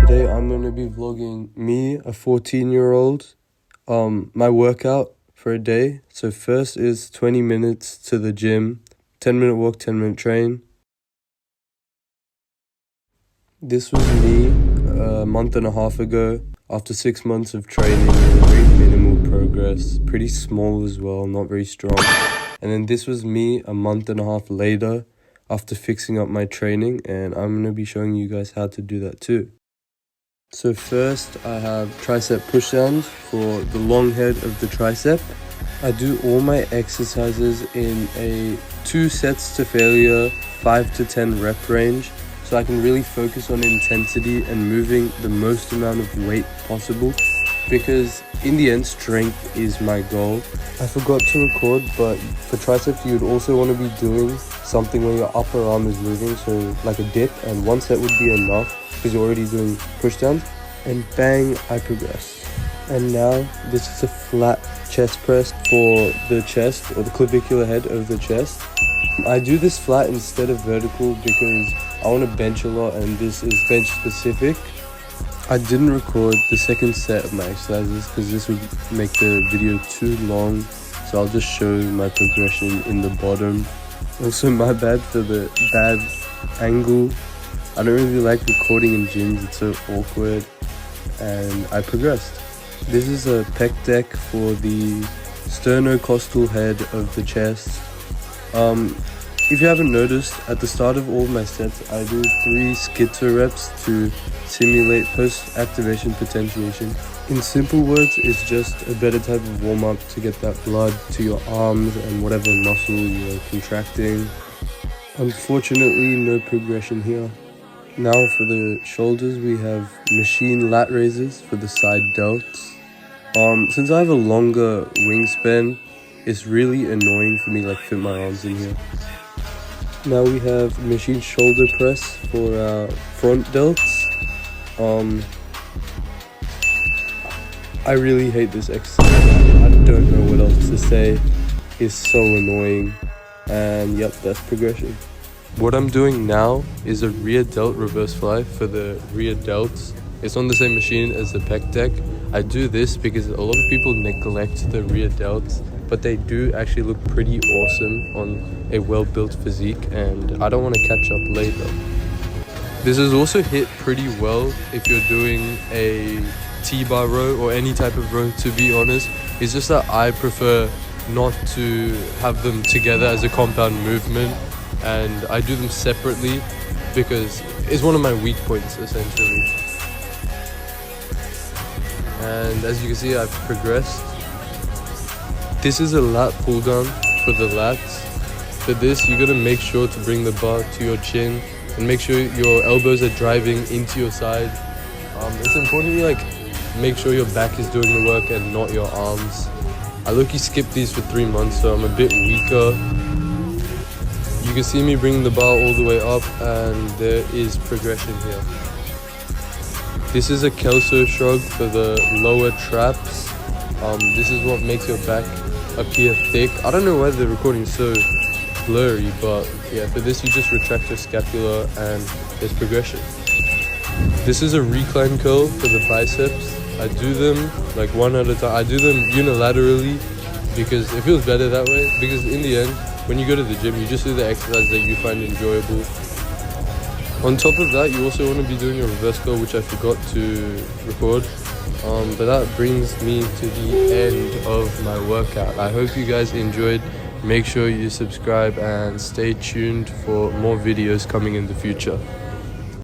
Today I'm going to be vlogging me, a 14-year-old, my workout for a day. So first is 20 minutes to the gym, 10-minute walk, 10-minute train. This was me a month and a half ago after 6 months of training with very minimal progress, pretty small as well, not very strong. And then this was me a month and a half later after fixing up my training, and I'm going to be showing you guys how to do that too. So first I have tricep push downs for the long head of the tricep. I do all my exercises in a 2 sets to failure, 5 to 10 rep range, so I can really focus on intensity and moving the most amount of weight possible, because in the end strength is my goal. I forgot to record, but for triceps you would also want to be doing something where your upper arm is moving, so like a dip, and 1 set would be enough because you're already doing push downs, and bang, I progressed. And now this is a flat chest press for the chest, or the clavicular head of the chest. I do this flat instead of vertical because I want to bench a lot, and this is bench specific. I didn't record the second set of my exercises because this would make the video too long, so I'll just show my progression in the bottom. Also, my bad for the bad angle. I don't really like recording in gyms, it's so awkward, and I progressed. This is a pec deck for the sternocostal head of the chest. If you haven't noticed, at the start of all my sets, I do 3 schizo reps to simulate post-activation potentiation. In simple words, it's just a better type of warm-up to get that blood to your arms and whatever muscle you're contracting. Unfortunately, no progression here. Now for the shoulders, we have machine lat raises for the side delts. Since I have a longer wingspan, it's really annoying for me to fit my arms in here. Now we have machine shoulder press for our front delts. I really hate this exercise. I don't know what else to say. It's so annoying. And yep, that's progression. What I'm doing now is a rear delt reverse fly for the rear delts. It's on the same machine as the pec deck. I do this because a lot of people neglect the rear delts, but they do actually look pretty awesome on a well-built physique, and I don't want to catch up later. This is also hit pretty well if you're doing a T-bar row or any type of row, to be honest. It's just that I prefer not to have them together as a compound movement, and I do them separately because it's one of my weak points essentially. And as you can see, I've progressed. This is a lat pull down for the lats. For this, you're gonna make sure to bring the bar to your chin and make sure your elbows are driving into your side. It's important you make sure your back is doing the work and not your arms. I low-key skipped these for 3 months, so I'm a bit weaker. You can see me bringing the bar all the way up, and there is progression here. This is a Kelso shrug for the lower traps. This is what makes your back appear thick. I don't know why the recording is so blurry, but yeah, for this you just retract your scapula and there's progression. This is a recline curl for the biceps. I do them one at a time. I do them unilaterally because it feels better that way, because in the end, when you go to the gym, you just do the exercise that you find enjoyable. On top of that, you also want to be doing your reverse curl, which I forgot to record. But that brings me to the end of my workout. I hope you guys enjoyed. Make sure you subscribe and stay tuned for more videos coming in the future.